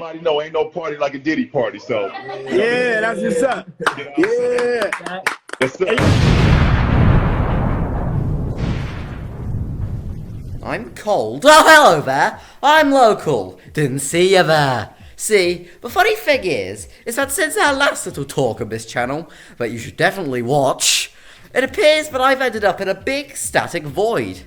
Everybody know ain't no party like a Diddy party, so. Yeah, that's what's up. Yeah. Yes, sir. I'm cold. Oh, hello there. I'm local. Didn't see you there. See, the funny thing is that since our last little talk on this channel, that you should definitely watch, it appears that I've ended up in a big static void.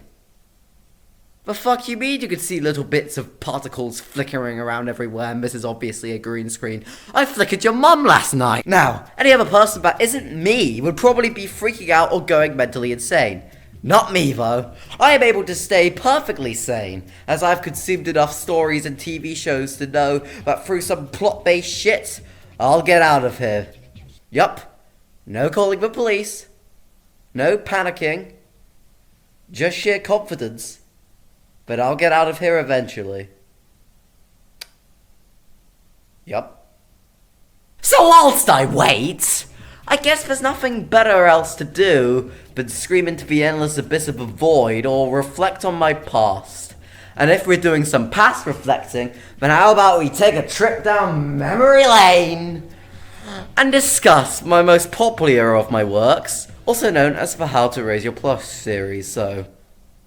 The fuck you mean you could see little bits of particles flickering around everywhere and this is obviously a green screen? I flickered your mum last night. Now, any other person that isn't me would probably be freaking out or going mentally insane. Not me though. I am able to stay perfectly sane, as I've consumed enough stories and TV shows to know that through some plot-based shit, I'll get out of here. Yup. No calling the police. No panicking. Just sheer confidence. But I'll get out of here eventually. Yup. So whilst I wait, I guess there's nothing better else to do but scream into the endless abyss of the void or reflect on my past. And if we're doing some past reflecting, then how about we take a trip down memory lane and discuss my most popular of my works, also known as the How to Raise Your Plush series, so...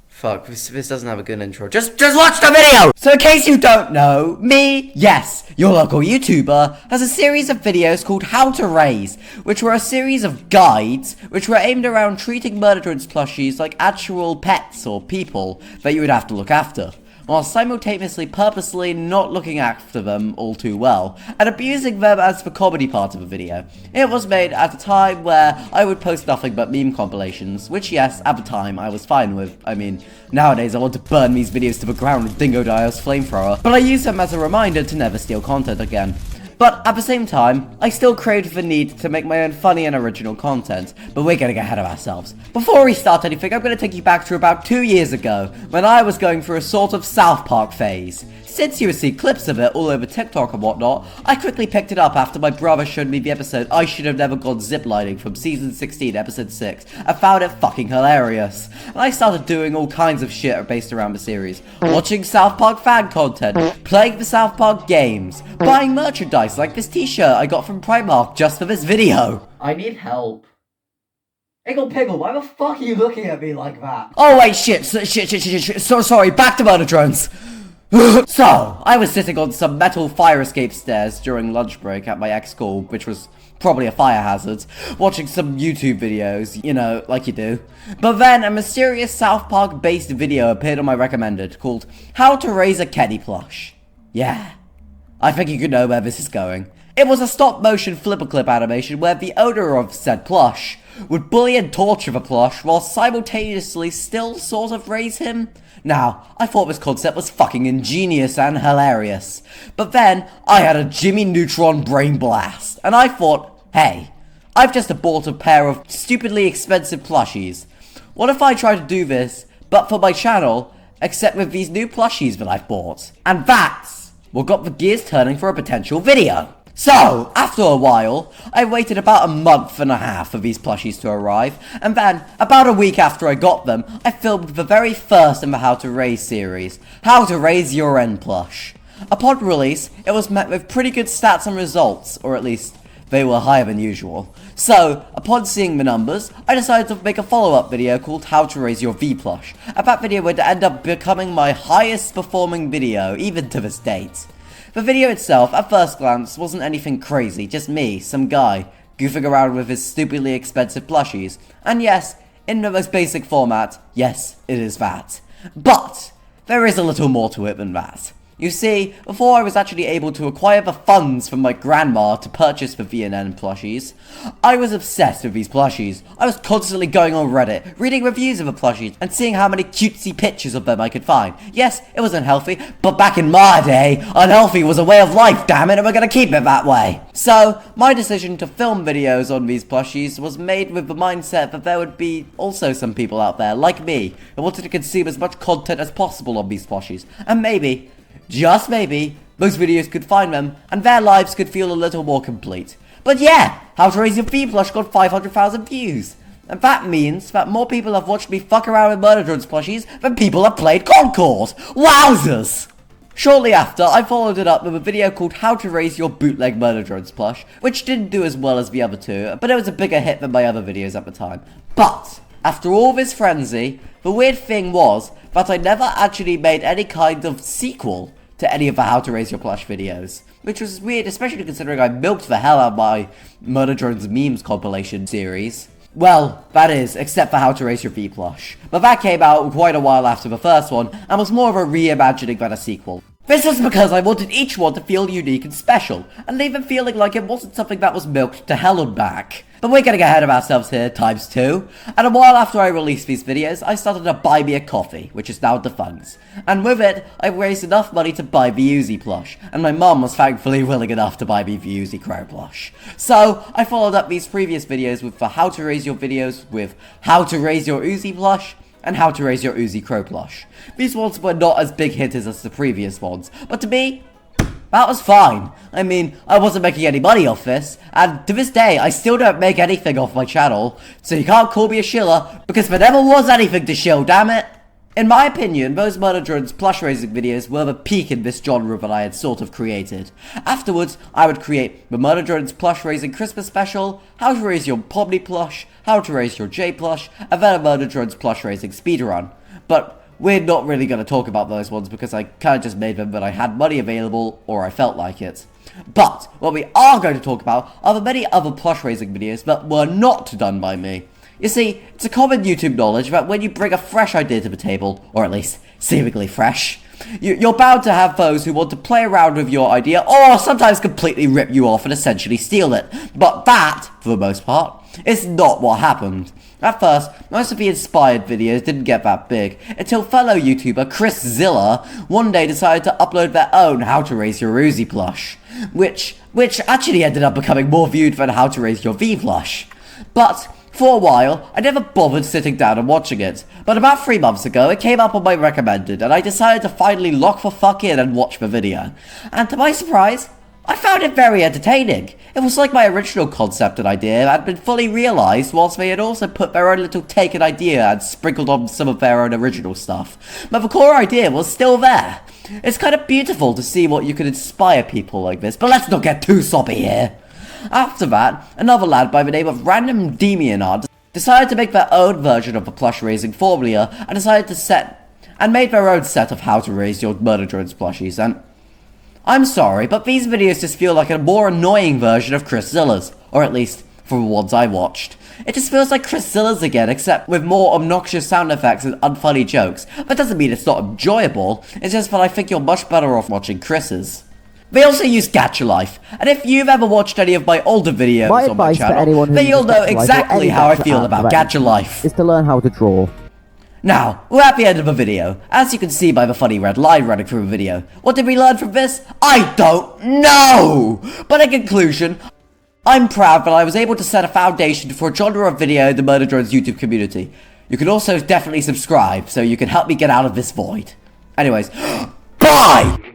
Fuck, this doesn't have a good intro. Just watch the video! So in case you don't know, me, yes, your local YouTuber, has a series of videos called How to Raise, which were a series of guides, which were aimed around treating murder drones plushies like actual pets or people that you would have to look after, while simultaneously purposely not looking after them all too well, and abusing them as the comedy part of the video. It was made at a time where I would post nothing but meme compilations, which yes, at the time I was fine with. I mean, nowadays I want to burn these videos to the ground with Dingo Dio's flamethrower, but I use them as a reminder to never steal content again. But at the same time, I still crave the need to make my own funny and original content, but we're gonna get ahead of ourselves. Before we start anything, I'm gonna take you back to about 2 years ago, when I was going through a sort of South Park phase. Since you would see clips of it all over TikTok and whatnot, I quickly picked it up after my brother showed me the episode I Should Have Never Gone Ziplining from Season 16, Episode 6, and found it fucking hilarious. And I started doing all kinds of shit based around the series. Watching South Park fan content, playing the South Park games, buying merchandise like this t-shirt I got from Primark just for this video. I need help. Iggle Piggle, why the fuck are you looking at me like that? Oh wait, shit, so sorry, back to murder drones. So, I was sitting on some metal fire escape stairs during lunch break at my ex-school, which was probably a fire hazard, watching some YouTube videos, you know, like you do. But then a mysterious South Park-based video appeared on my recommended, called How to Raise a Kenny Plush. Yeah, I think you could know where this is going. It was a stop-motion flipper clip animation where the owner of said plush would bully and torture the plush while simultaneously still sort of raise him. Now, I thought this concept was fucking ingenious and hilarious. But then, I had a Jimmy Neutron brain blast, and I thought, hey, I've just bought a pair of stupidly expensive plushies. What if I try to do this, but for my channel, except with these new plushies that I've bought? And that's what got the gears turning for a potential video. So, after a while, I waited about a month and a half for these plushies to arrive, and then, about a week after I got them, I filmed the very first in the How to Raise series, How to Raise Your End Plush. Upon release, it was met with pretty good stats and results, or at least, they were higher than usual. So, upon seeing the numbers, I decided to make a follow-up video called How to Raise Your V Plush, and that video would end up becoming my highest performing video, even to this date. The video itself, at first glance, wasn't anything crazy, just me, some guy, goofing around with his stupidly expensive plushies. And yes, in the most basic format, yes, it is that. But, there is a little more to it than that. You see, before I was actually able to acquire the funds from my grandma to purchase the V&N plushies, I was obsessed with these plushies. I was constantly going on Reddit, reading reviews of the plushies, and seeing how many cutesy pictures of them I could find. Yes, it was unhealthy, but back in my day, unhealthy was a way of life, damn it, and we're gonna keep it that way. So, my decision to film videos on these plushies was made with the mindset that there would be also some people out there, like me, who wanted to consume as much content as possible on these plushies, and maybe, just maybe, those videos could find them, and their lives could feel a little more complete. But yeah, How to Raise Your V Plush got 500,000 views. And that means that more people have watched me fuck around with murder drones plushies than people have played Concord. Wowzers! Shortly after, I followed it up with a video called How to Raise Your Bootleg Murder Drones Plush, which didn't do as well as the other two, but it was a bigger hit than my other videos at the time. But, after all this frenzy, the weird thing was that I never actually made any kind of sequel to any of the How to Raise Your Plush videos. Which was weird, especially considering I milked the hell out of my Murder Drones memes compilation series. Well, that is, except for How to Raise Your V Plush. But that came out quite a while after the first one, and was more of a reimagining than a sequel. This was because I wanted each one to feel unique and special, and leave them feeling like it wasn't something that was milked to hell and back. But we're getting ahead of ourselves here, times 2. And a while after I released these videos, I started to buy me a coffee, which is now defunct. And with it, I raised enough money to buy the Uzi plush, and my mum was thankfully willing enough to buy me the Uzi Crow plush. So, I followed up these previous videos with the How to Raise Your videos with How to Raise Your Uzi plush, and How to Raise Your Uzi Crow plush. These ones were not as big hitters as the previous ones, but to me, that was fine. I mean, I wasn't making any money off this, and to this day, I still don't make anything off my channel, so you can't call me a shiller, because there never was anything to shill, damn it! In my opinion, those Murder Drones plush raising videos were the peak in this genre that I had sort of created. Afterwards, I would create the Murder Drones plush raising Christmas special, How to Raise Your Pomni plush, How to Raise Your J plush, and then a Murder Drones plush raising speedrun. But we're not really going to talk about those ones because I kind of just made them when I had money available or I felt like it. But what we are going to talk about are the many other plush raising videos that were not done by me. You see, it's a common YouTube knowledge that when you bring a fresh idea to the table, or at least seemingly fresh, you're bound to have those who want to play around with your idea or sometimes completely rip you off and essentially steal it. But that, for the most part, is not what happened. At first, most of the inspired videos didn't get that big, until fellow YouTuber Chris Zilla one day decided to upload their own How to Raise Your Uzi plush, which actually ended up becoming more viewed than How to Raise Your V plush. But for a while, I never bothered sitting down and watching it, but about 3 months ago it came up on my recommended and I decided to finally lock the fuck in and watch the video. And to my surprise, I found it very entertaining. It was like my original concept and idea had been fully realised, whilst they had also put their own little take and idea and sprinkled on some of their own original stuff. But the core idea was still there. It's kind of beautiful to see what you can inspire people like this, but let's not get too soppy here. After that, another lad by the name of Random Demianard decided to make their own version of the plush raising formula and decided to made their own set of How to Raise Your Murder Drones plushies, and I'm sorry, but these videos just feel like a more annoying version of Chris Zilla's, or at least for the ones I watched. It just feels like Chris Zilla's again, except with more obnoxious sound effects and unfunny jokes. That doesn't mean it's not enjoyable, it's just that I think you're much better off watching Chris's. They also use Gacha Life, and if you've ever watched any of my older videos on my channel, then you'll know exactly how I feel about Gacha Life. Is to learn how to draw. Now, we're at the end of the video. As you can see by the funny red line running through the video. What did we learn from this? I don't know! But in conclusion, I'm proud that I was able to set a foundation for a genre of video in the Murder Drones YouTube community. You can also definitely subscribe, so you can help me get out of this void. Anyways, bye!